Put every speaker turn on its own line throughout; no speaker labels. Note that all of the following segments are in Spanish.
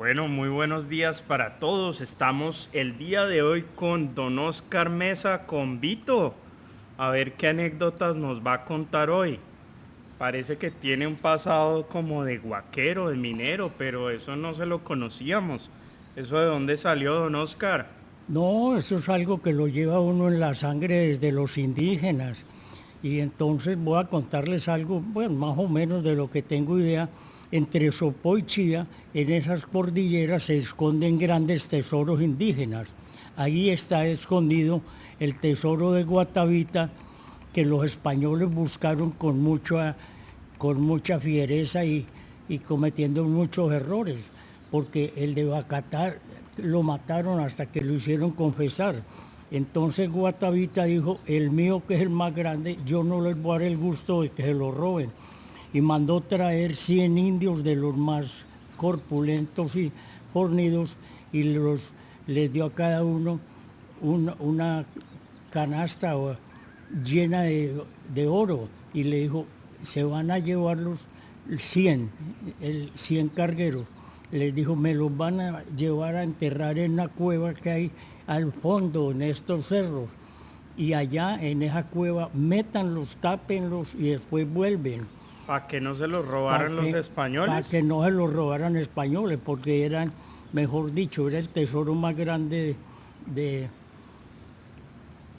Bueno, muy buenos días para todos. Estamos el día de hoy con don Oscar Mesa, con Vito. A ver qué anécdotas nos va a contar hoy. Parece que tiene un pasado como de guaquero, de minero, pero eso no se lo conocíamos. ¿Eso de dónde salió, don Oscar?
No, eso es algo que lo lleva uno en la sangre desde los indígenas. Y entonces voy a contarles algo, bueno, más o menos de lo que tengo idea. Entre Sopó y Chía, en esas cordilleras se esconden grandes tesoros indígenas. Ahí está escondido el tesoro de Guatavita, que los españoles buscaron con mucha fiereza y cometiendo muchos errores, porque el de Bacatá lo mataron hasta que lo hicieron confesar. Entonces Guatavita dijo, el mío que es el más grande, yo no les voy a dar el gusto de que se lo roben. Y mandó traer 100 indios de los más corpulentos y fornidos y les dio a cada uno una canasta llena de oro y le dijo, se van a llevar los 100, 100 cargueros. Les dijo, me los van a llevar a enterrar en una cueva que hay al fondo, en estos cerros. Y allá en esa cueva, métanlos, tápenlos y después vuelven.
¿Para que no se lo
Para
robaran los
que, para
españoles?
que no se los robaran españoles, porque eran, mejor dicho, era el tesoro más grande de,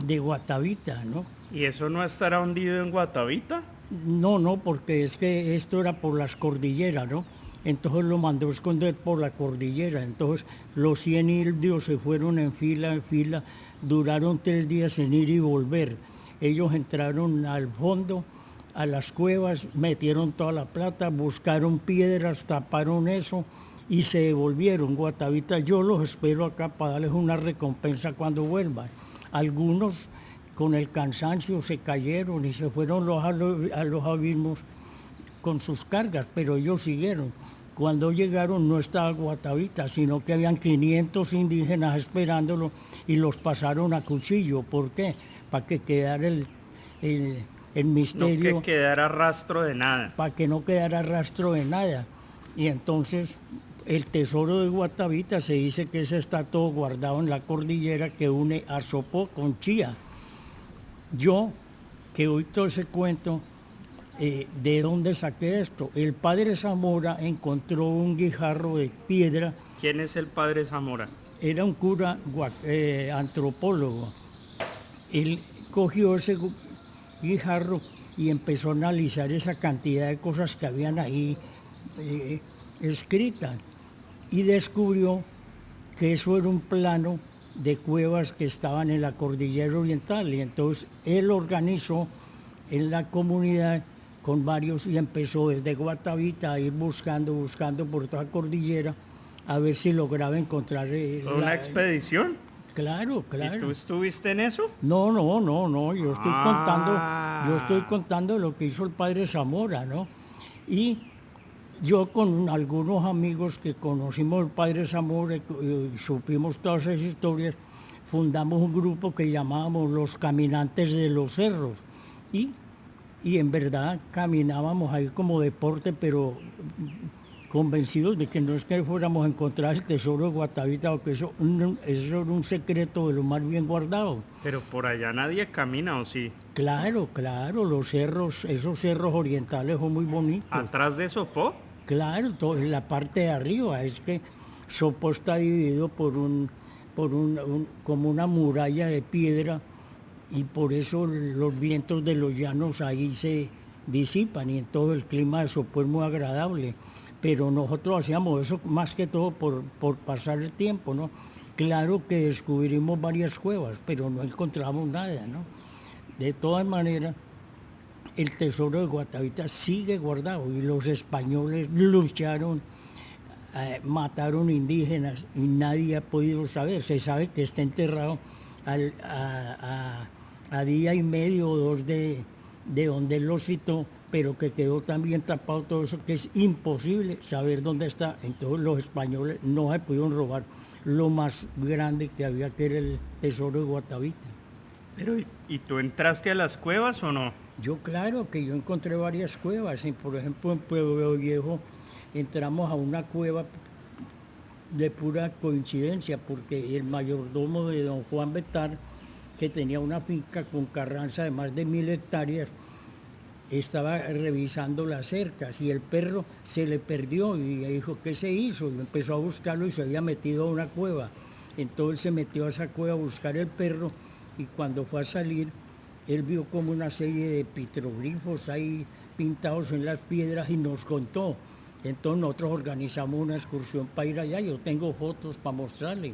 de Guatavita, ¿no?
¿Y eso no estará hundido en Guatavita?
No, no, porque es que esto era por las cordilleras, ¿no? Entonces lo mandó a esconder por la cordillera. Entonces los 100 indios se fueron en fila, duraron 3 días en ir y volver. Ellos entraron al fondo, a las cuevas, metieron toda la plata, buscaron piedras, taparon eso y se devolvieron. Guatavita, yo los espero acá para darles una recompensa cuando vuelvan. Algunos con el cansancio se cayeron y se fueron a los abismos con sus cargas, pero ellos siguieron. Cuando llegaron no estaba Guatavita, sino que habían 500 indígenas esperándolo y los pasaron a cuchillo. ¿Por qué? Para que quedara el, el
No que
misterio,
quedara rastro de nada.
para que no quedara rastro de nada. Y entonces el tesoro de Guatavita se dice que ese está todo guardado en la cordillera que une a Sopó con Chía. Yo, que oí todo ese cuento, ¿de dónde saqué esto? El padre Zamora encontró un guijarro de piedra,
¿Quién es el padre Zamora?
era un cura antropólogo. Él cogió ese guijarro y empezó a analizar esa cantidad de cosas que habían ahí eh, escritas y descubrió que eso era un plano de cuevas que estaban en la cordillera oriental y entonces él organizó en la comunidad con varios y empezó desde Guatavita a ir buscando por toda la cordillera a ver si lograba encontrar
¿Fue una expedición?
claro,
¿Y tú
claro.
estuviste en eso?
No, no, no, no, yo estoy
Ah,
contando lo que hizo el padre Zamora, ¿no? Y yo con algunos amigos que conocimos al padre Zamora y supimos todas esas historias, fundamos un grupo que llamábamos los Caminantes de los Cerros. Y, y en verdad caminábamos ahí como deporte, pero convencidos de que no es que fuéramos a encontrar el tesoro de Guatavita, o que eso era un secreto de lo más bien guardado.
pero por allá nadie camina, ¿o sí?
Claro, claro, los cerros, esos cerros orientales son muy bonitos.
¿Atrás de Sopó?
Claro, en la parte de arriba es que Sopó está dividido como una muralla de piedra y por eso los vientos de los llanos ahí se disipan y en todo el clima de Sopó es muy agradable. Pero nosotros hacíamos eso más que todo por pasar el tiempo, ¿no? Claro que descubrimos varias cuevas, pero no encontramos nada, ¿no? De todas maneras, el tesoro de Guatavita sigue guardado y los españoles lucharon, mataron indígenas y nadie ha podido saber. Se sabe que está enterrado a día y medio o dos de donde él lo citó, pero que quedó también tapado todo eso, que es imposible saber dónde está. Entonces los españoles no se pudieron robar lo más grande que había, que era el tesoro de Guatavita.
Pero, ¿y tú entraste a las cuevas o no?
Yo claro que yo encontré varias cuevas, y por ejemplo en Pueblo Viejo entramos a una cueva de pura coincidencia, porque el mayordomo de don Juan Betar, que tenía una finca con Carranza de más de 1000 hectáreas, estaba revisando las cercas y el perro se le perdió y dijo, ¿qué se hizo? Y empezó a buscarlo y se había metido a una cueva. Entonces se metió a esa cueva a buscar el perro y cuando fue a salir, él vio como una serie de petroglifos ahí pintados en las piedras y nos contó. Entonces nosotros organizamos una excursión para ir allá, yo tengo fotos para mostrarle,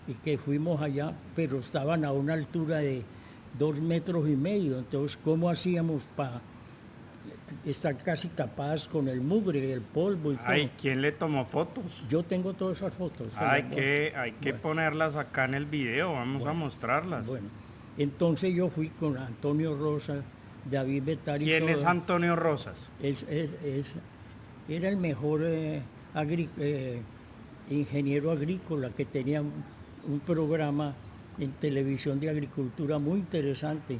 y que fuimos allá, pero estaban a una altura de 2,5 metros, entonces ¿cómo hacíamos para estar casi tapadas con el mugre, el polvo y
Ay,
todo?
¿quién le tomó fotos?
Yo tengo todas esas fotos.
Hay que ponerlas acá en el video, vamos a mostrarlas.
Bueno, entonces yo fui con Antonio Rosa, David Betari.
¿Quién es Antonio Rosas?
Era el mejor ingeniero agrícola que tenía un programa en televisión de agricultura muy interesante,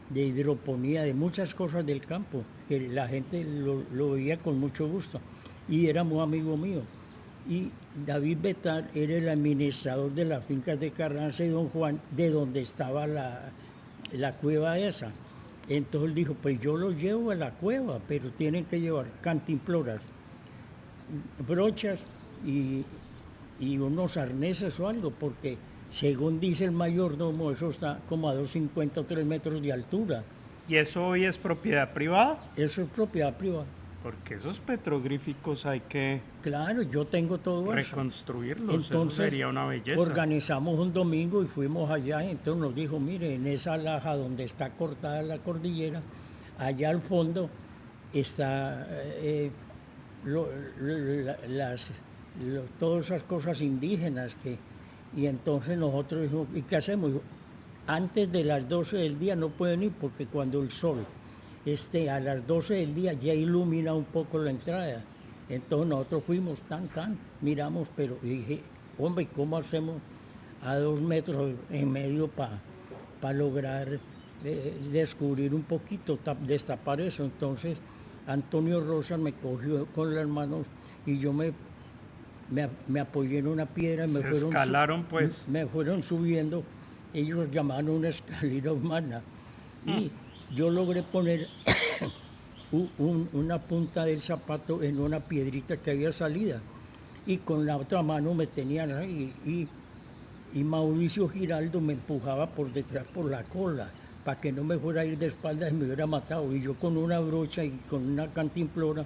de hidroponía, de muchas cosas del campo, que la gente lo veía con mucho gusto. Y era muy amigo mío. Y David Betar era el administrador de las fincas de Carranza y Don Juan, de donde estaba la cueva esa. Entonces él dijo, pues yo los llevo a la cueva, pero tienen que llevar cantimploras, brochas y unos arneses o algo, porque según dice el mayordomo, eso está como a 2,50 o 3 metros de altura.
¿Y eso hoy es propiedad privada?
Eso es propiedad privada.
Porque esos petroglíficos hay que
Claro, yo tengo todo eso.
reconstruirlos,
Entonces,
eso sería una belleza.
organizamos un domingo y fuimos allá, y entonces nos dijo, mire, en esa laja donde está cortada la cordillera, allá al fondo está todas esas cosas indígenas y entonces nosotros dijimos, ¿y qué hacemos? Dijo, antes de las 12 del día no pueden ir porque cuando el sol esté a las 12 del día ya ilumina un poco la entrada. Entonces nosotros fuimos miramos, pero dije, hombre, ¿cómo hacemos a 2,5 metros para lograr descubrir un poquito, destapar eso? Entonces Antonio Rosa me cogió con las manos y yo me apoyé en una piedra y
escalaron pues.
me fueron subiendo. Ellos llamaron una escalera humana y yo logré poner una punta del zapato en una piedrita que había salida y con la otra mano me tenían ahí y Mauricio Giraldo me empujaba por detrás por la cola para que no me fuera a ir de espaldas y me hubiera matado, y yo con una brocha y con una cantimplora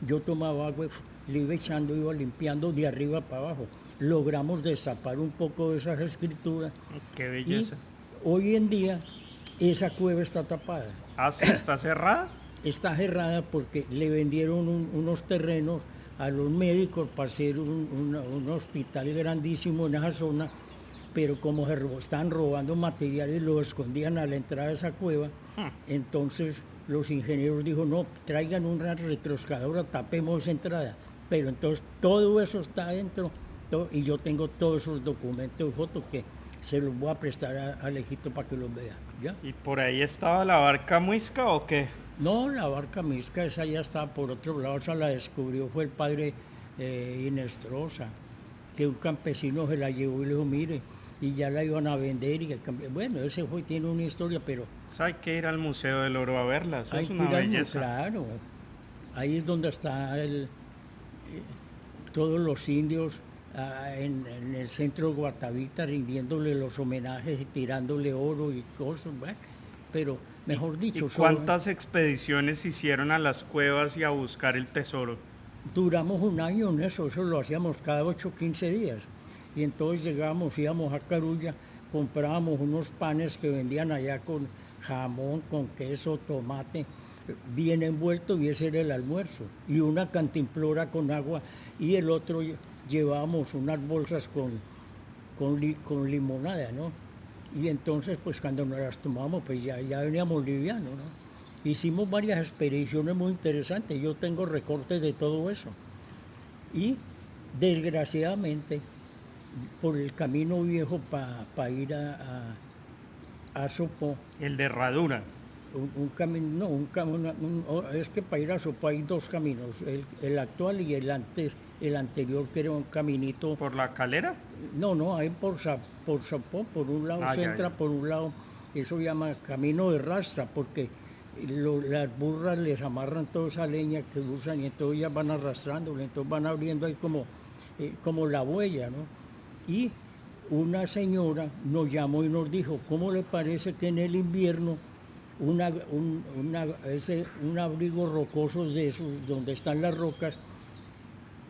yo tomaba agua, le iba echando, iba limpiando de arriba para abajo. Logramos destapar un poco de esas escrituras.
Qué belleza.
Y hoy en día esa cueva está tapada.
¿Ah, sí está cerrada?
Está cerrada porque le vendieron unos terrenos a los médicos para hacer un hospital grandísimo en esa zona, pero como estaban robando materiales, lo escondían a la entrada de esa cueva. Entonces los ingenieros dijeron, no, traigan una retroexcavadora, tapemos esa entrada. Pero entonces todo eso está adentro, y yo tengo todos esos documentos y fotos que se los voy a prestar a Alejito para que los vea. ¿Ya?
¿Y por ahí estaba la barca muisca o qué?
No, la barca misca, esa ya estaba por otro lado, esa la descubrió, fue el padre Inestrosa, que un campesino se la llevó y le dijo, mire, y ya la iban a vender, bueno, ese tiene una historia, pero...
Pues hay que ir al Museo del Oro a verla, eso es una belleza.
Claro, ahí es donde está todos los indios en el centro de Guatavita rindiéndole los homenajes y tirándole oro y cosas, bueno, pero mejor dicho...
¿Y cuántas expediciones hicieron a las cuevas y a buscar el tesoro?
Duramos un año en eso lo hacíamos cada 8 o 15 días. Y entonces llegábamos, íbamos a Carulla, comprábamos unos panes que vendían allá con jamón, con queso, tomate, bien envuelto, y ese era el almuerzo. Y una cantimplora con agua, y el otro llevábamos unas bolsas con limonada, ¿no? Y entonces, pues cuando nos las tomamos, pues ya veníamos livianos, ¿no? Hicimos varias expediciones muy interesantes, yo tengo recortes de todo eso. Y desgraciadamente, por el camino viejo para ir a Sopó.
El de Herradura.
un camino, no, un camino, es que para ir a Sopó hay dos caminos, el actual y el anterior, que era un caminito.
¿Por la calera?
No, no, hay por Sopó, por un lado
Ah,
se
ya,
entra,
ya.
por un lado, eso llama camino de rastra, porque las burras les amarran toda esa leña que usan y entonces ellas van arrastrando, entonces van abriendo ahí como la huella, ¿no? Y una señora nos llamó y nos dijo, ¿cómo le parece que en el invierno un abrigo rocoso de esos, donde están las rocas,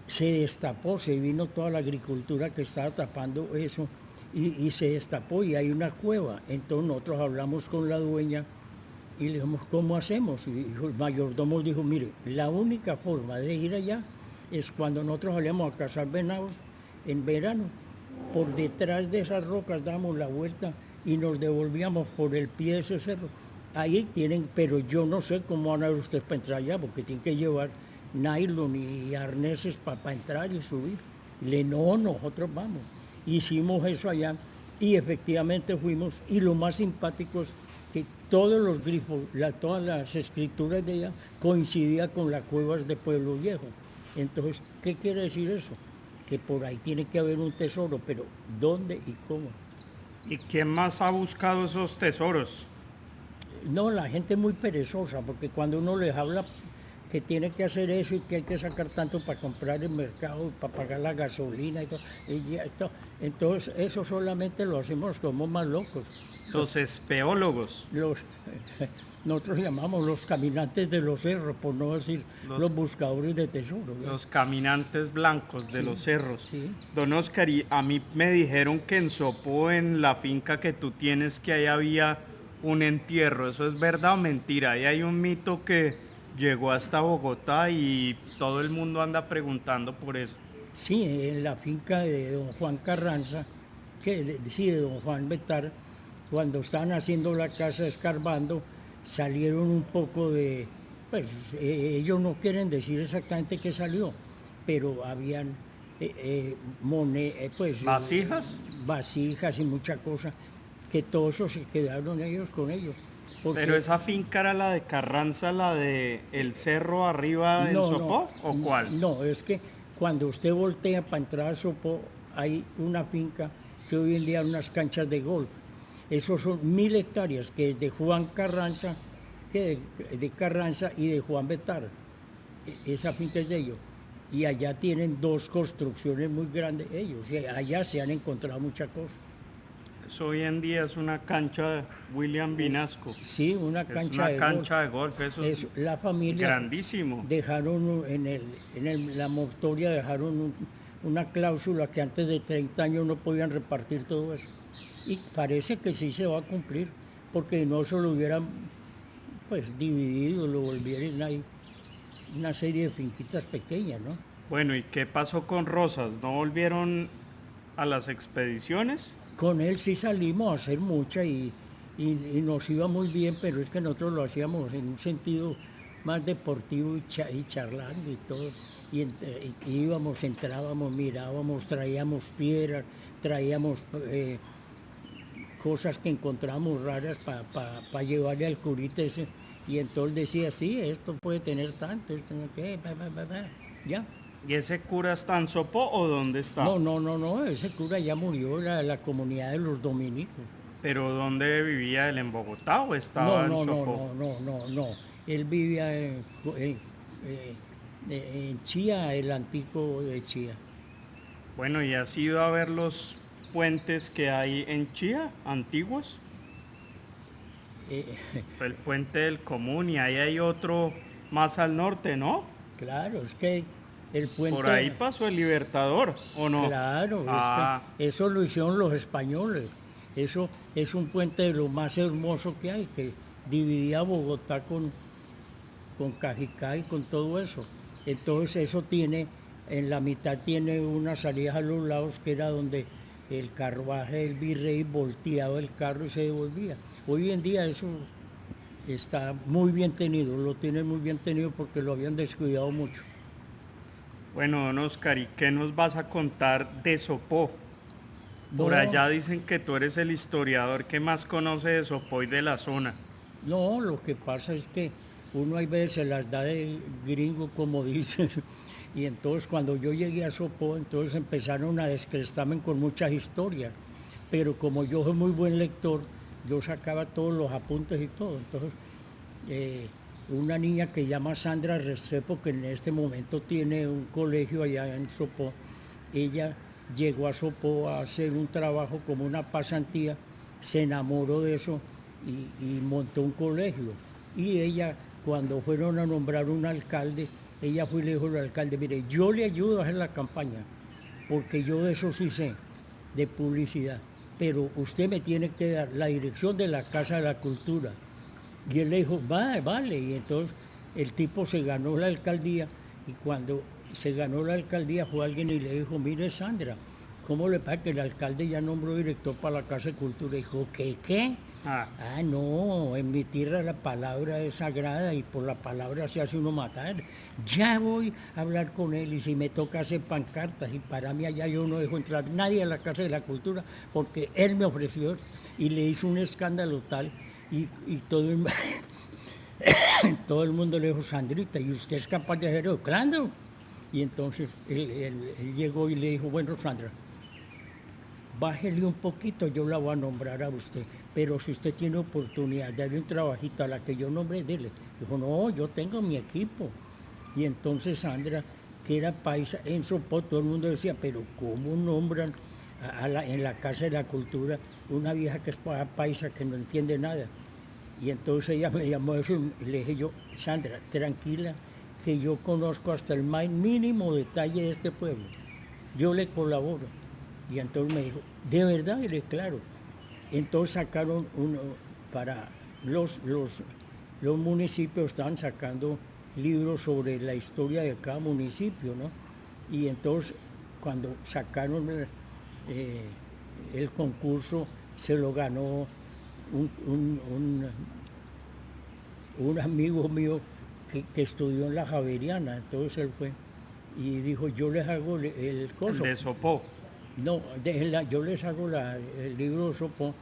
se destapó, se vino toda la agricultura que estaba tapando eso y se destapó y hay una cueva? Entonces nosotros hablamos con la dueña y le dijimos, ¿cómo hacemos? Y el mayordomo dijo, mire, la única forma de ir allá es cuando nosotros salíamos a cazar venados en verano. Por detrás de esas rocas damos la vuelta y nos devolvíamos por el pie de ese cerro. Ahí tienen, pero yo no sé cómo van a ver ustedes para entrar allá, porque tienen que llevar nylon y arneses para entrar y subir. No, nosotros vamos. Hicimos eso allá y efectivamente fuimos. Y lo más simpático es que todos los grifos, todas las escrituras de ella coincidían con las cuevas de Pueblo Viejo. Entonces, ¿qué quiere decir eso? Que por ahí tiene que haber un tesoro, pero ¿dónde y cómo?
¿Y quién más ha buscado esos tesoros?
No, la gente es muy perezosa, porque cuando uno les habla que tiene que hacer eso y que hay que sacar tanto para comprar el mercado, para pagar la gasolina y todo, entonces eso solamente lo hacemos como más locos.
Los espeólogos,
Los, nosotros llamamos los caminantes de los cerros, por no decir
los,
los buscadores de tesoros, ¿no?
los caminantes blancos de
Sí,
los cerros.
sí.
Don Oscar, y a mí me dijeron que en Sopó, en la finca que tú tienes, que ahí había un entierro. ¿Eso es verdad o mentira? Ahí hay un mito que llegó hasta Bogotá y todo el mundo anda preguntando por eso.
Sí, en la finca de don Juan Carranza, sí, de don Juan Betar, cuando estaban haciendo la casa escarbando, salieron un poco de, pues ellos no quieren decir exactamente qué salió, pero habían
¿Vasijas?
vasijas y muchas cosas, que todo eso se quedaron ellos con ellos.
Pero esa finca era la de Carranza, la de el cerro arriba en
No,
Sopó, ¿o cuál?
no, es que cuando usted voltea para entrar a Sopó, hay una finca que hoy en día hay unas canchas de golf. Esos son 1000 hectáreas, que es de Juan Carranza, de Carranza y de Juan Betar. Esa finca es de ellos. Y allá tienen dos construcciones muy grandes ellos. Y allá se han encontrado muchas cosas.
Eso hoy en día es una cancha de William Vinasco.
Sí, una
Es
cancha
una
de
cancha
golf.
de golf, eso es
La familia
grandísimo.
dejaron la mortoria dejaron una cláusula que antes de 30 años no podían repartir todo eso. Y parece que sí se va a cumplir, porque no se lo hubieran pues dividido, lo volvieran ahí una serie de finquitas pequeñas, ¿no?
Bueno, ¿y qué pasó con Rosas? ¿No volvieron a las expediciones?
Con él sí salimos a hacer mucha y nos iba muy bien, pero es que nosotros lo hacíamos en un sentido más deportivo y charlando y todo. Y íbamos, entrábamos, mirábamos, traíamos piedras, traíamos cosas que encontramos raras para llevarle al curita ese. Y entonces decía, sí, esto puede tener tanto, esto no qué, ya.
¿Y ese cura está en Sopó o dónde está?
No, ese cura ya murió, la comunidad de los dominicos.
¿Pero dónde vivía él? ¿En Bogotá o estaba en Sopó?
No. Él vivía en Chía, el antiguo de Chía.
Bueno, ¿y has ido a ver los puentes que hay en Chía, antiguos?
Eh,
El puente del Común y ahí hay otro más al norte, ¿no?
claro, es que el puente...
Por ahí pasó el Libertador, ¿o no?
Claro,
Ah,
es que eso lo hicieron los españoles. Eso es un puente de lo más hermoso que hay, que dividía Bogotá con Cajicá y con todo eso. Entonces eso tiene, en la mitad tiene unas salidas a los lados que era donde el carruaje del virrey volteaba el carro y se devolvía. Hoy en día eso está muy bien tenido, lo tienen muy bien tenido porque lo habían descuidado mucho.
bueno, don Oscar, ¿y qué nos vas a contar de Sopó? Por
No,
allá dicen que tú eres el historiador que más conoce de Sopó y de la zona.
No, lo que pasa es que uno hay veces se las da de gringo, como dicen. Y entonces cuando yo llegué a Sopó, entonces empezaron a descrestarme con muchas historias. Pero como yo soy muy buen lector, yo sacaba todos los apuntes y todo. Entonces, eh, una niña que llama Sandra Restrepo, que en este momento tiene un colegio allá en Sopó, ella llegó a Sopó a hacer un trabajo como una pasantía, se enamoró de eso y montó un colegio. Y ella, cuando fueron a nombrar un alcalde, ella fue y le dijo al alcalde, mire, yo le ayudo a hacer la campaña, porque yo de eso sí sé, de publicidad, pero usted me tiene que dar la dirección de la Casa de la Cultura. Y él le dijo, vale, vale. Y entonces el tipo se ganó la alcaldía y cuando se ganó la alcaldía fue alguien y le dijo, mire Sandra, ¿cómo le pasa que el alcalde ya nombró director para la Casa de Cultura? Y dijo, ¿qué?
Ah,
Ah, no, en mi tierra la palabra es sagrada y por la palabra se hace uno matar. Ya voy a hablar con él y si me toca hacer pancartas y para mí allá yo no dejo entrar nadie a la Casa de la Cultura porque él me ofreció y le hizo un escándalo tal y todo el, todo el mundo le dijo, Sandrita, ¿y usted es capaz de hacer eso? Claro. Y entonces él llegó y le dijo, bueno, Sandra, bájele un poquito, yo la voy a nombrar a usted. Pero si usted tiene oportunidad de darle un trabajito a la que yo nombré, dele. Dijo, no, yo tengo mi equipo. Y entonces Sandra, que era paisa, en Sopó todo el mundo decía, pero ¿cómo nombran en la Casa de la Cultura una vieja que es paisa que no entiende nada? Y entonces ella me llamó eso y le dije yo, Sandra, tranquila, que yo conozco hasta el más mínimo detalle de este pueblo. Yo le colaboro. Y entonces me dijo, ¿de verdad? Y le dije, claro. Entonces sacaron uno para los municipios, estaban sacando libros sobre la historia de cada municipio, ¿no? Y entonces cuando sacaron el concurso, se lo ganó un, un- un- un amigo mío que estudió en la Javeriana, entonces él fue y dijo, yo les hago el
el
coso.
de Sopó.
No, yo les hago el libro de Sopó,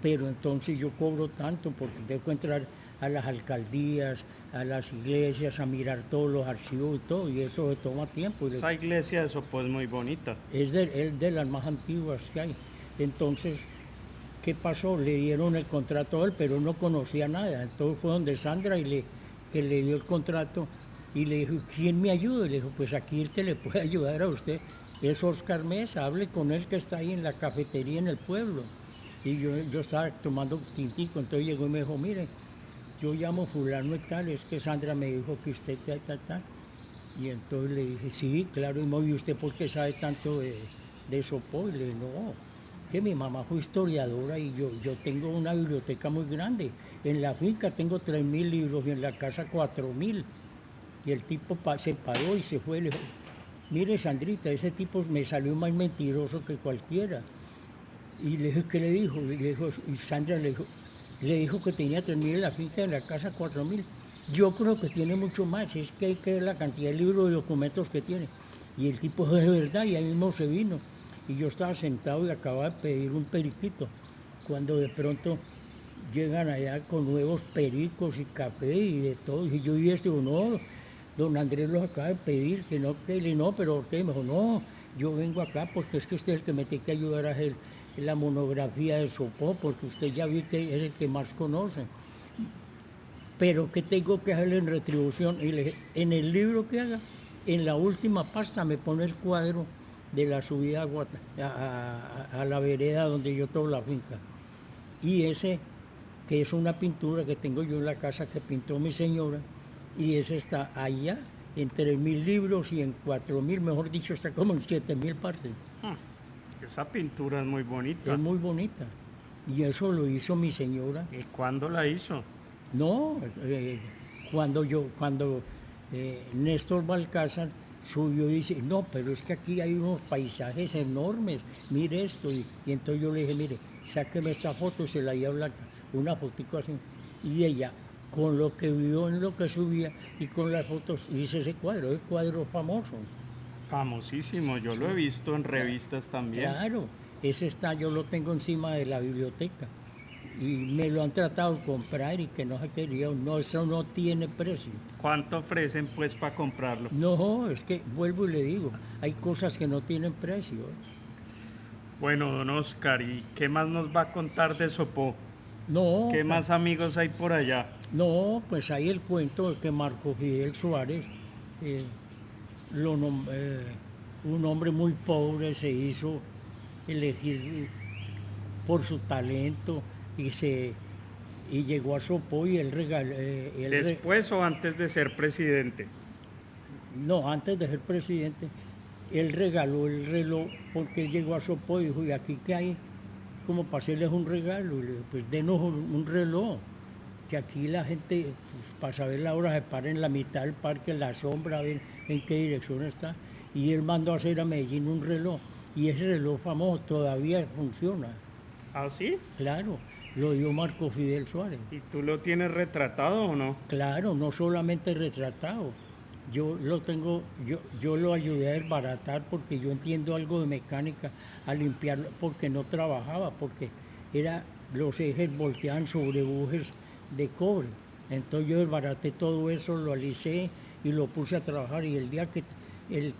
pero entonces yo cobro tanto porque tengo que entrar a las alcaldías, a las iglesias, a mirar todos los archivos y todo, y eso se toma tiempo.
Esa iglesia de Sopó es muy bonita.
Es de las más antiguas que hay. Entonces, ¿qué pasó? Le dieron el contrato a él, pero él no conocía nada. Entonces fue donde Sandra que le dio el contrato y le dijo, ¿quién me ayuda? Y le dijo, pues aquí el que le puede ayudar a usted es Oscar Mesa, hable con él que está ahí en la cafetería en el pueblo. Y yo estaba tomando tintico, entonces llegó y me dijo, mire, yo llamo fulano y tal, es que Sandra me dijo que usted tal. Y entonces le dije, sí, claro, ¿y usted por qué sabe tanto de Sopó? Y le dije, no, que mi mamá fue historiadora y yo tengo una biblioteca muy grande. En la finca tengo 3.000 libros y en la casa 4.000. Y el tipo se paró y se fue. Le dijo, mire Sandrita, ese tipo me salió más mentiroso que cualquiera. Y le dije, ¿qué le dijo? Y Sandra le dijo que tenía 3.000 en la finca y en la casa 4.000. Yo creo que tiene mucho más, es que hay que ver la cantidad de libros y documentos que tiene. Y el tipo de verdad, y ahí mismo se vino. Y yo estaba sentado y acababa de pedir un periquito. Cuando de pronto llegan allá con nuevos pericos y café y de todo. Y yo, y esto, no, don Andrés los acaba de pedir, que no, que le no, pero usted me dijo, no, yo vengo acá porque es que usted es el que me tiene que ayudar a hacer la monografía de Sopó, porque usted ya vi que es el que más conoce. Pero ¿qué tengo que hacerle en retribución? Y le dije, en el libro que haga, en la última pasta me pone el cuadro de la subida a la vereda donde yo tengo la finca. Y ese, que es una pintura que tengo yo en la casa que pintó mi señora, y ese está allá, en 3.000 libros y en 4.000, mejor dicho, está como en 7.000 partes.
Ah, esa pintura es muy
Es
bonita.
muy bonita. Y eso lo hizo mi señora.
¿Y cuándo la hizo?
No, cuando Néstor Balcázar subió y dice, no, pero es que aquí hay unos paisajes enormes, mire esto. Y entonces yo le dije, mire, sáqueme esta foto, se la iba a Blanca, una fotico así. Y ella, con lo que vio en lo que subía y con las fotos, hice ese cuadro, el cuadro famoso.
Famosísimo, yo lo he visto en revistas también.
Claro, ese está, yo lo tengo encima de la biblioteca. y me lo han tratado de comprar y que no se quería, no, eso no tiene precio.
¿Cuánto ofrecen pues para comprarlo?
No, es que vuelvo y le digo, hay cosas que no tienen precio.
Bueno, don Oscar, ¿y qué más nos va a contar de Sopó?
No,
¿Qué más amigos hay por allá?
no, pues hay el cuento de que Marco Fidel Suárez, eh, un hombre muy pobre, se hizo elegir por su talento y llegó a Sopó y él regaló,
¿Después o antes de ser presidente?
no, antes de ser presidente, él regaló el reloj porque él llegó a Sopó y dijo, ¿y aquí qué hay? Como para hacerles un regalo. Y le digo, pues denos un reloj, que aquí la gente, pues, para saber la hora, se para en la mitad del parque, en la sombra, a ver en qué dirección está. Y él mandó a hacer a Medellín un reloj. Y ese reloj famoso todavía funciona.
¿Ah, sí?
Claro, lo dio Marco Fidel Suárez.
¿Y tú lo tienes retratado o no?
Claro, no solamente retratado. Yo lo ayudé a desbaratar porque yo entiendo algo de mecánica, a limpiarlo, porque no trabajaba, porque los ejes volteaban sobre bujes de cobre. Entonces yo desbaraté todo eso, lo alicé y lo puse a trabajar. Y el día que el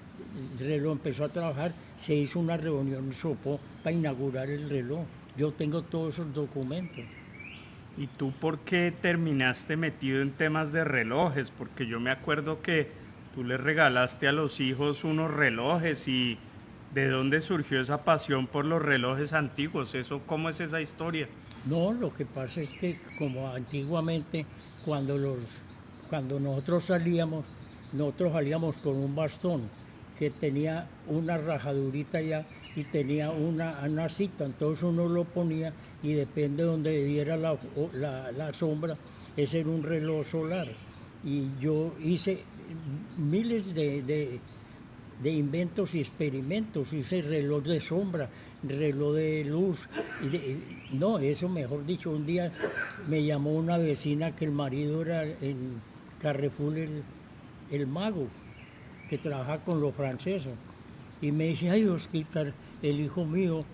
reloj empezó a trabajar, se hizo una reunión en Sopó para inaugurar el reloj. Yo tengo todos esos documentos.
¿Y tú por qué terminaste metido en temas de relojes? Porque yo me acuerdo que tú le regalaste a los hijos unos relojes y ¿de dónde surgió esa pasión por los relojes antiguos? ¿Eso cómo es esa historia?
No, lo que pasa es que como antiguamente cuando cuando nosotros salíamos con un bastón que tenía una rajadurita ya y tenía una cita, entonces uno lo ponía y depende de donde diera la sombra, ese era un reloj solar. Y yo hice miles de inventos y experimentos, hice reloj de sombra, reloj de luz, no, eso mejor dicho, un día me llamó una vecina que el marido era en Carrefour el mago, que trabaja con los franceses, y me dice, ay Osquitar, el hijo mío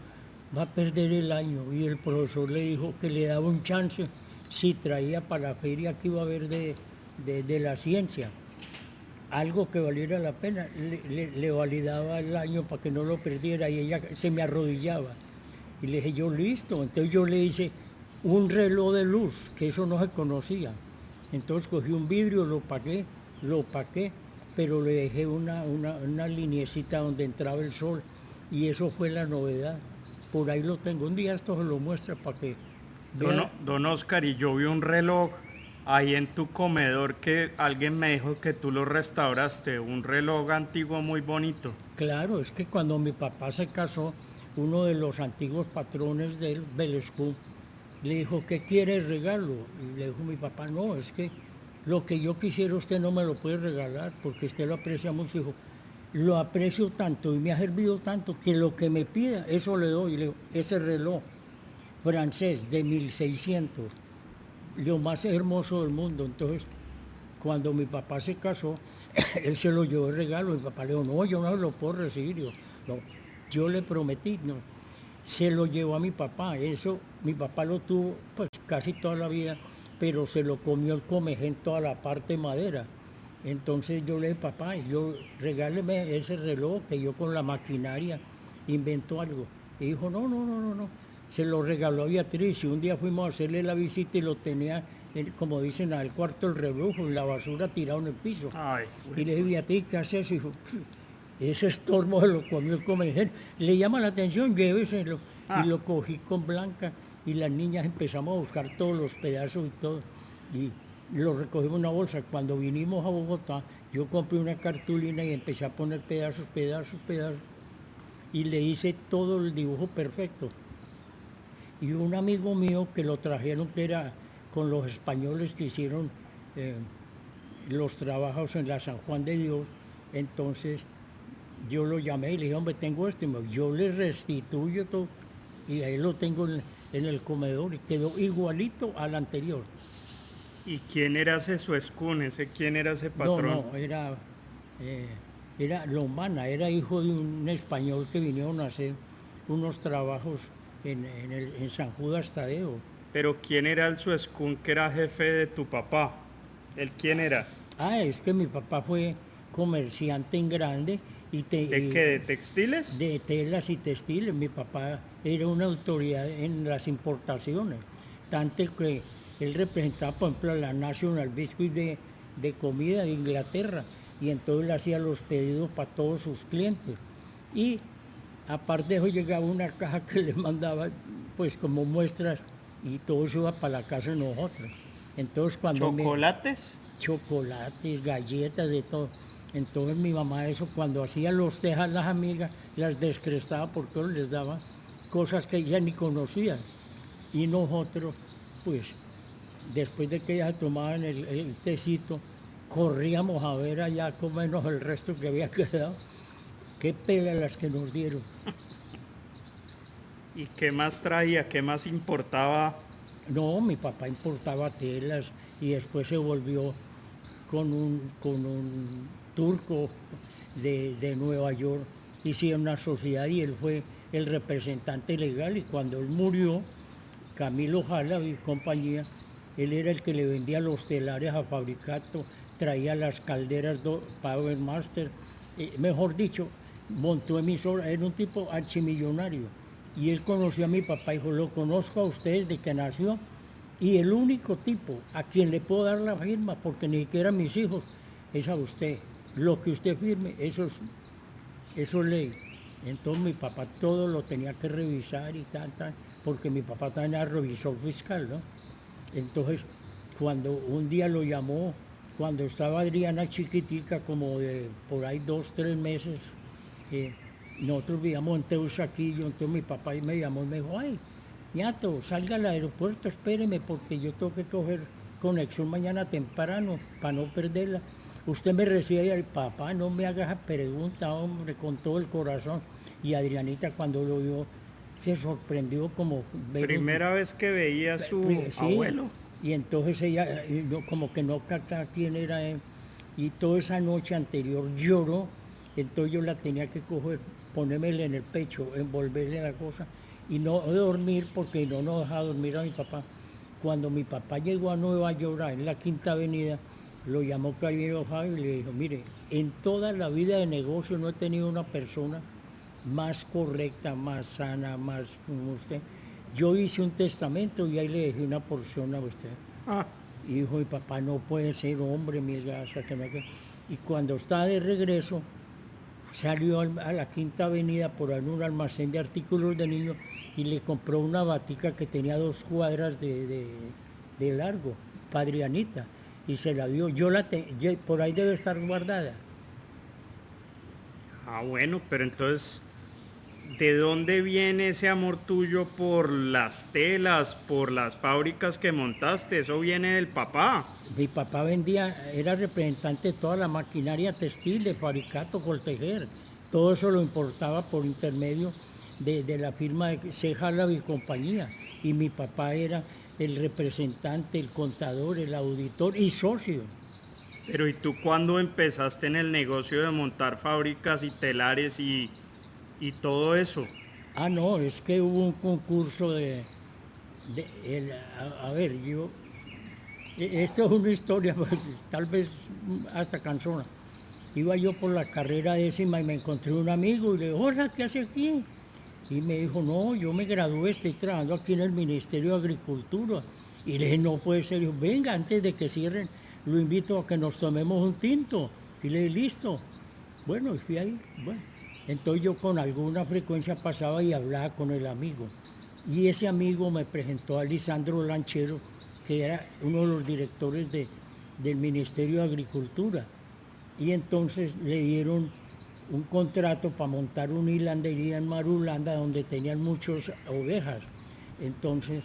va a perder el año, y el profesor le dijo que le daba un chance si traía para la feria que iba a haber de la ciencia algo que valiera la pena, le validaba el año para que no lo perdiera y ella se me arrodillaba. Y le dije, yo listo. Entonces yo le hice un reloj de luz, que eso no se conocía. Entonces cogí un vidrio, lo paqué, pero le dejé una liniecita donde entraba el sol y eso fue la novedad. Por ahí lo tengo. Un día esto se lo muestra para que vea.
Don Oscar, y yo vi un reloj ahí en tu comedor que alguien me dijo que tú lo restauraste, un reloj antiguo muy bonito.
Claro, es que cuando mi papá se casó, uno de los antiguos patrones del Belescu le dijo, ¿qué quiere regalo? Y le dijo mi papá, no, es que lo que yo quisiera usted no me lo puede regalar porque usted lo aprecia mucho. Dijo, lo aprecio tanto y me ha servido tanto que lo que me pida, eso le doy. Y le digo, ese reloj francés de 1600, lo más hermoso del mundo. Entonces, cuando mi papá se casó, él se lo llevó de regalo. Mi papá le dijo, no, yo no lo puedo recibir. No, yo le prometí, no. Se lo llevó a mi papá. Eso, mi papá lo tuvo pues casi toda la vida, pero se lo comió el comején toda la parte de madera. Entonces yo le dije, papá, regáleme ese reloj que yo con la maquinaria invento algo. Y dijo, no, no, no, no, no. Se lo regaló a Beatriz y un día fuimos a hacerle la visita y lo tenía, como dicen, al cuarto del rebrujo, en la basura tirado en el piso.
Ay,
Y le dije, Beatriz, ¿qué hace eso? Y dijo, ese estorbo se lo comió el comején. Le llama la atención, lléveselo. Y lo cogí con Blanca y las niñas empezamos a buscar todos los pedazos y todo. Y lo recogimos en una bolsa. Cuando vinimos a Bogotá, yo compré una cartulina y empecé a poner pedazos, pedazos, pedazos. Y le hice todo el dibujo perfecto. Y un amigo mío que lo trajeron, que era con los españoles que hicieron los trabajos en la San Juan de Dios, entonces yo lo llamé y le dije, hombre, tengo esto, yo le restituyo todo y ahí lo tengo en el comedor y quedó igualito al anterior.
¿y quién era ese Suescún? ¿Quién era ese patrón?
No, era Lombana, era hijo de un español que vinieron a hacer unos trabajos en San Judas Tadeo.
Pero ¿quién era el Suescún que era jefe de tu papá? ¿Él quién era?
Ah, es que mi papá fue comerciante en grande
¿De qué? ¿De textiles?
de telas y textiles. Mi papá era una autoridad en las importaciones, tanto que él representaba, por ejemplo, a la National Biscuit de comida de Inglaterra, y entonces le hacía los pedidos para todos sus clientes. Y aparte de eso llegaba una caja que le mandaba, pues como muestras, y todo eso iba para la casa de nosotros. Entonces cuando me
¿Chocolates?
chocolates, galletas, de todo. Entonces mi mamá eso cuando hacía los tejas las amigas, las descrestaba por todos, les daba cosas que ella ni conocían. Y nosotros, pues, después de que ellas tomaban el tecito, corríamos a ver allá comernos el resto que había quedado. Qué pela las que nos dieron.
¿Y qué más traía? ¿Qué más importaba?
No, mi papá importaba telas y después se volvió con un turco de Nueva York. Hicieron una sociedad y él fue el representante legal, y cuando él murió, Camilo Jala y compañía, él era el que le vendía los telares a Fabricato, traía las calderas Power Master, mejor dicho, montó emisora, era un tipo archimillonario. Y él conoció a mi papá y dijo, lo conozco a usted desde que nació, y el único tipo a quien le puedo dar la firma, porque ni siquiera mis hijos, es a usted. Lo que usted firme, eso es ley. Entonces mi papá todo lo tenía que revisar y tal, porque mi papá también era revisor fiscal, ¿no? Entonces, cuando un día lo llamó, cuando estaba Adriana chiquitica, como de por ahí 2, 3 meses, eh, nosotros vivíamos en Teusaquillo, entonces mi papá me llamó y me dijo, ay, ñato, salga al aeropuerto, espéreme, porque yo tengo que coger conexión mañana temprano para no perderla. Usted me recibe y papá, no me haga esa pregunta, hombre, con todo el corazón. Y Adrianita cuando lo vio se sorprendió como ver
Primera vez que veía a su
sí,
abuelo.
y entonces ella como que no captaba quién era él. Y toda esa noche anterior lloró, entonces yo la tenía que coger, ponérmela en el pecho, envolverle la cosa y no dormir porque no nos dejaba dormir a mi papá. Cuando mi papá llegó a Nueva York, en la Quinta Avenida, lo llamó Caballero Fabio y le dijo, mire, en toda la vida de negocio no he tenido una persona más correcta, más sana, más como usted. Yo hice un testamento y ahí le dejé una porción a usted.
Ah,
Y dijo, mi papá no puede ser hombre, mil gracias. Y cuando estaba de regreso, salió a la Quinta Avenida por ahí en un almacén de artículos de niños y le compró una batica que tenía 2 cuadras de largo, Padrianita, y se la dio. Por ahí debe estar guardada.
bueno, pero entonces, ¿de dónde viene ese amor tuyo por las telas, por las fábricas que montaste? Eso viene del papá.
Mi papá vendía, era representante de toda la maquinaria textil de Fabricato, Coltejer. Todo eso lo importaba por intermedio de la firma de Cejala y compañía. Y mi papá era el representante, el contador, el auditor y socio.
Pero ¿y tú cuándo empezaste en el negocio de montar fábricas y telares y todo eso?
Ah, no, es que hubo un concurso a ver, esto es una historia, pues, tal vez hasta cansona. Iba yo por la carrera décima y me encontré un amigo y le digo, hola, ¿qué hace aquí? Y me dijo, no, yo me gradué, estoy trabajando aquí en el Ministerio de Agricultura. Y le dije, no puede ser. Dijo, venga, antes de que cierren, lo invito a que nos tomemos un tinto. Y le dije, listo. Bueno, y fui ahí. Bueno, entonces yo con alguna frecuencia pasaba y hablaba con el amigo. Y ese amigo me presentó a Lisandro Lanchero, que era uno de los directores del Ministerio de Agricultura. Y entonces le dieron un contrato para montar una hilandería en Marulanda donde tenían muchas ovejas. Entonces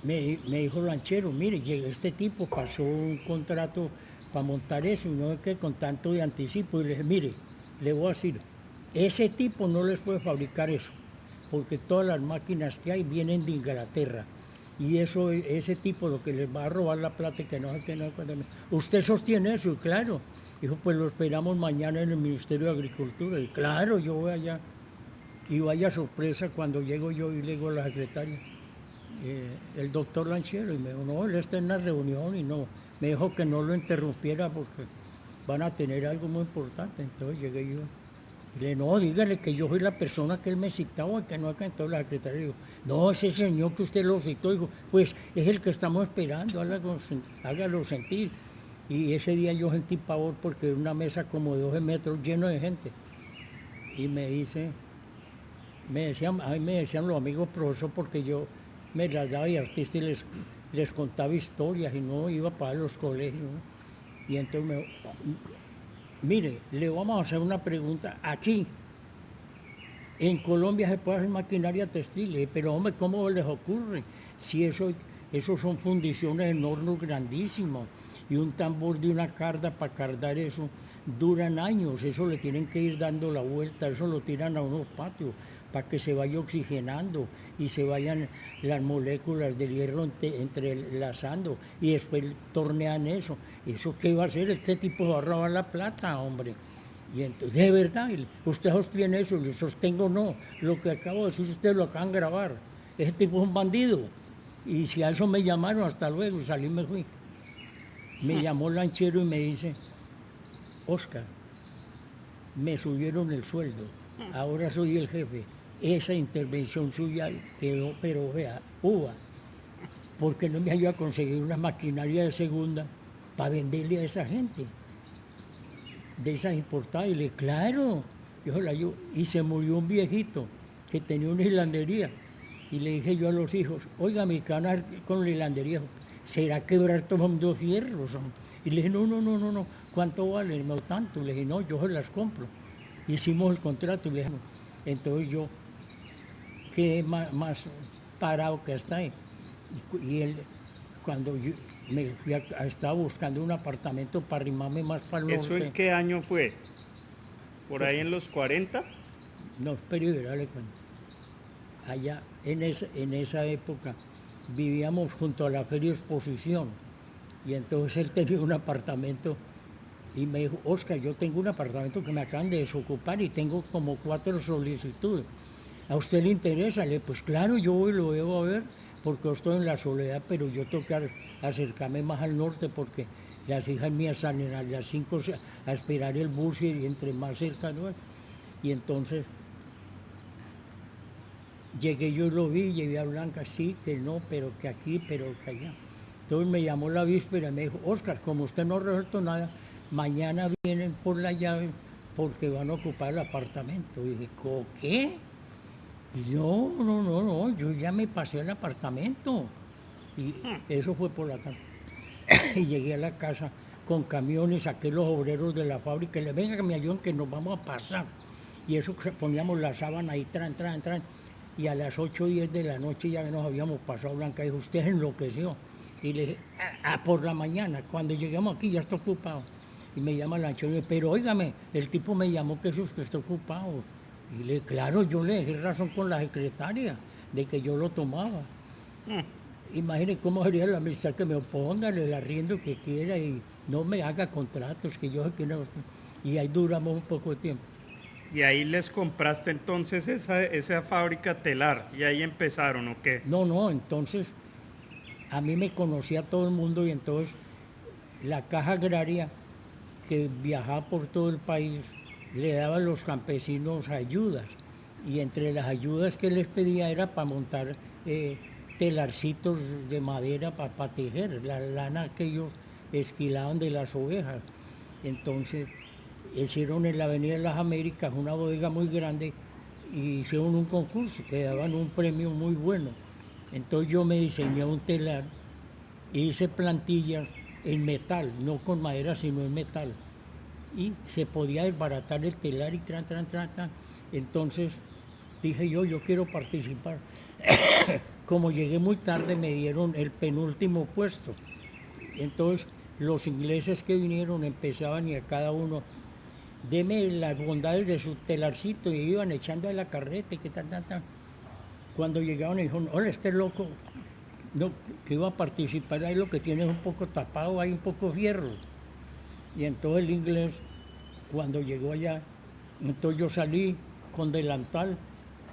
me dijo Lanchero, mire, llega este tipo, pasó un contrato para montar eso y no es que con tanto de anticipo. Y le dije, mire, le voy a decir, ese tipo no les puede fabricar eso, porque todas las máquinas que hay vienen de Inglaterra. Y eso, ese tipo lo que les va a robar la plata y que no sé qué, no. Usted sostiene eso, y claro. Dijo, pues lo esperamos mañana en el Ministerio de Agricultura. Y claro, yo voy allá. Y vaya sorpresa cuando llego yo y le digo a la secretaria, el doctor Lanchero, y me dijo, no, él está en una reunión y no, me dijo que no lo interrumpiera porque van a tener algo muy importante. Entonces llegué yo. Y le dije, no, dígale que yo soy la persona que él me citaba, que no acá. Entonces la secretaria dijo, no, ese señor que usted lo citó, dijo, pues es el que estamos esperando, hágalo sentir. Y ese día yo sentí pavor porque era una mesa como de 12 metros lleno de gente. Y a mí me decían los amigos profesor porque yo me las daba de artista y les contaba historias y no iba para los colegios, ¿no? Y entonces mire, le vamos a hacer una pregunta. Aquí, en Colombia se puede hacer maquinaria textil, pero hombre, ¿cómo les ocurre? Si eso son fundiciones en hornos grandísimos y un tambor de una carda para cardar eso duran años, eso le tienen que ir dando la vuelta, eso lo tiran a unos patios para que se vaya oxigenando y se vayan las moléculas del hierro entrelazando y después tornean eso. ¿Eso qué va a hacer? Este tipo va a robar la plata, hombre. Y entonces, de verdad, usted sostiene eso, yo sostengo no. Lo que acabo de decir, usted lo acaban de grabar. Ese tipo es un bandido. Y si a eso me llamaron, hasta luego, salí y me fui. Me llamó Lanchero y me dice, Oscar, me subieron el sueldo, ahora soy el jefe. Esa intervención suya quedó, pero vea, uva, porque no me ayuda a conseguir una maquinaria de segunda para venderle a esa gente, de esas importadas. Y le claro, yo la ayudo. Y se murió un viejito que tenía una hilandería. Y le dije yo a los hijos, oiga, mi canal con la hilandería, ¿será quebrar todos dos fierros? Y le dije, no, ¿cuánto vale? No tanto. Le dije, no, yo se las compro. Hicimos el contrato y le dije, entonces yo quedé más parado que hasta ahí. Y él, cuando yo estaba buscando un apartamento para arrimarme más para el
¿Eso en
norte.
qué año fue? ¿Por ahí en los 40?
No, espere, le cuento. Allá, en esa época, vivíamos junto a la Feria Exposición. Y entonces él tenía un apartamento y me dijo, Oscar, yo tengo un apartamento que me acaban de desocupar y tengo como 4 solicitudes. ¿A usted le interesa? Le dije, pues claro, yo voy, lo debo a ver, porque estoy en la soledad, pero yo tengo que acercarme más al norte porque las hijas mías salen a las 5 a esperar el bus y entre más cerca, ¿no? Y entonces llegué yo y lo vi, llegué a Blanca, sí, que no, pero que aquí, pero que allá. Entonces me llamó la víspera y me dijo, Oscar, como usted no ha resuelto nada, mañana vienen por la llave porque van a ocupar el apartamento. Y dije, ¿qué? Y no, yo ya me pasé el apartamento. Y eso fue por la tarde. Y llegué a la casa con camiones, saqué los obreros de la fábrica y le venga que me ayuden que nos vamos a pasar. Y eso poníamos la sábana ahí, tran. Y a las 8 o 10 de la noche ya nos habíamos pasado. Blanca dijo, usted enloqueció. Y le dije, por la mañana, cuando llegamos aquí ya está ocupado. Y me llama la y pero óigame, el tipo me llamó que eso es que está ocupado. Y le dije, claro, yo le dejé razón con la secretaria de que yo lo tomaba. Imagine cómo sería la amistad que me oponga, el arriendo que quiera y no me haga contratos, que yo sé que no. Y ahí duramos un poco de tiempo.
Y ahí les compraste entonces esa fábrica telar y ahí empezaron, ¿o qué?
No, entonces a mí me conocía todo el mundo y entonces la caja agraria que viajaba por todo el país le daba a los campesinos ayudas y entre las ayudas que les pedía era para montar telarcitos de madera para tejer, la lana que ellos esquilaban de las ovejas. Entonces hicieron en la Avenida de las Américas una bodega muy grande y hicieron un concurso que daban un premio muy bueno. Entonces yo me diseñé un telar e hice plantillas en metal, no con madera sino en metal. Y se podía desbaratar el telar y tran. Entonces dije yo quiero participar. Como llegué muy tarde me dieron el penúltimo puesto. Entonces los ingleses que vinieron empezaban y a cada uno, deme las bondades de su telarcito y iban echando a la carreta y que tal. Cuando llegaron y dijeron, hola, este loco no, que iba a participar ahí lo que tiene es un poco tapado, hay un poco fierro. Y entonces el inglés, cuando llegó allá, entonces yo salí con delantal,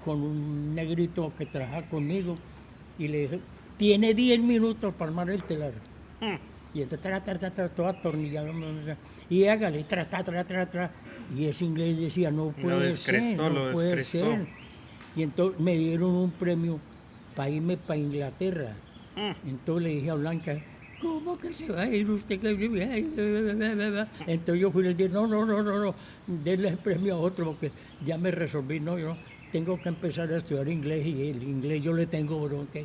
con un negrito que trabajaba conmigo, y le dije, tiene 10 minutos para armar el telar.
Mm.
Y entonces, todo atornillado, y hágale, tra. Y ese inglés decía, no puede ser,
descrestó,
no
lo
puede
descrestó.
ser. Y entonces me dieron un premio para irme para Inglaterra. Entonces le dije a Blanca, ¿cómo que se va a ir usted? Entonces yo fui y le dije, no, denle el premio a otro porque ya me resolví, no, yo tengo que empezar a estudiar inglés y el inglés yo le tengo bronca.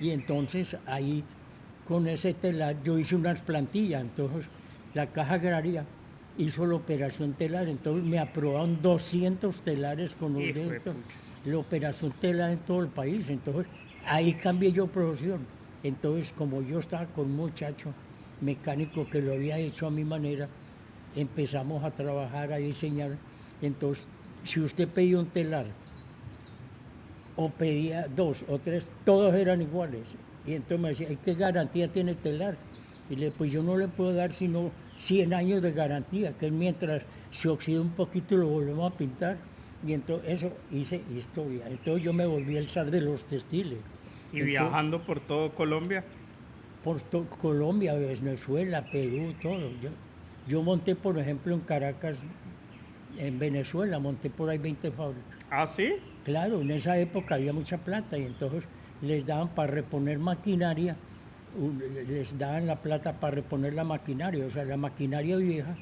Y entonces ahí con ese telar yo hice unas plantillas, entonces la Caja Agraria hizo la operación telar, entonces me aprobaron 200 telares con los
Hijo de
dedos,
pucha.
la operación telar en todo el país, entonces ahí cambié yo profesión. Entonces como yo estaba con un muchacho mecánico que lo había hecho a mi manera, empezamos a trabajar, a diseñar, entonces si usted pedía un telar o pedía 2 o 3, todos eran iguales. Y entonces me decía, ¿qué garantía tiene el telar? Y le pues yo no le puedo dar sino 100 años de garantía, que es mientras se oxida un poquito lo volvemos a pintar. Y entonces eso hice historia. Entonces yo me volví el zar de los textiles.
Y
Entonces,
viajando por todo Colombia.
por Colombia, Venezuela, Perú, todo. Yo monté, por ejemplo, en Caracas, en Venezuela, monté por ahí 20 fábricas.
¿Ah, sí?
Claro, en esa época había mucha plata y entonces les daban para reponer maquinaria, les daban la plata para reponer la maquinaria, o sea, la maquinaria vieja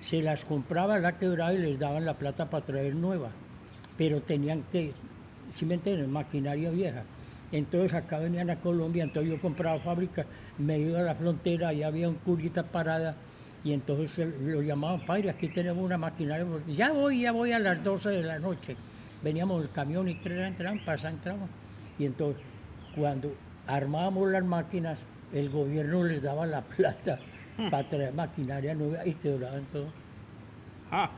se las compraba a la quebrada y les daban la plata para traer nueva, pero tenían que, si me entienden, maquinaria vieja. Entonces acá venían a Colombia, entonces yo compraba fábrica, me iba a la frontera, allá había un curita parada y entonces lo llamaban, padre, aquí tenemos una maquinaria, ya voy a las 12 de la noche. Veníamos el camión y entraban, entraban. Y entonces, cuando armábamos las máquinas, el gobierno les daba la plata para traer maquinaria nueva y quebraban todo.
Ah,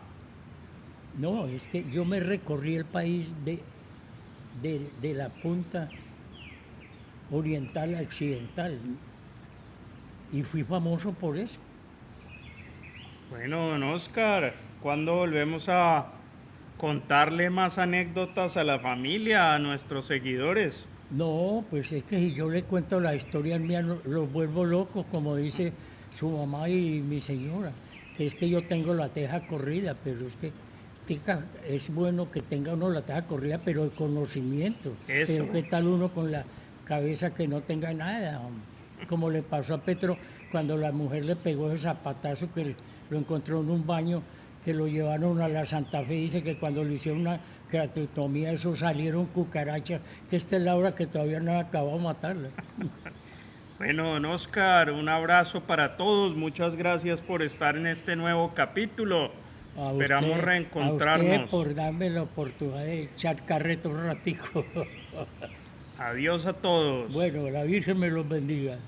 No, es que yo me recorrí el país de la punta oriental a occidental y fui famoso por eso.
bueno, don Oscar, ¿cuándo volvemos a contarle más anécdotas a la familia, a nuestros seguidores?
No, pues es que si yo le cuento la historia mía, los vuelvo locos, como dice su mamá y mi señora, que es que yo tengo la teja corrida, pero es que es bueno que tenga uno la teja corrida, pero de conocimiento.
Eso.
Pero qué tal uno con la cabeza que no tenga nada, hombre? Como le pasó a Petro cuando la mujer le pegó ese zapatazo que lo encontró en un baño, que lo llevaron a la Santa Fe, dice que cuando le hicieron una creatotomía, eso salieron cucarachas, que esta es la hora que todavía no ha acabado de matarla.
Bueno, don Oscar, un abrazo para todos. Muchas gracias por estar en este nuevo capítulo. Esperamos
A usted
reencontrarnos.
por darme la oportunidad de echar carreta un ratico.
Adiós a todos.
Bueno, la Virgen me los bendiga.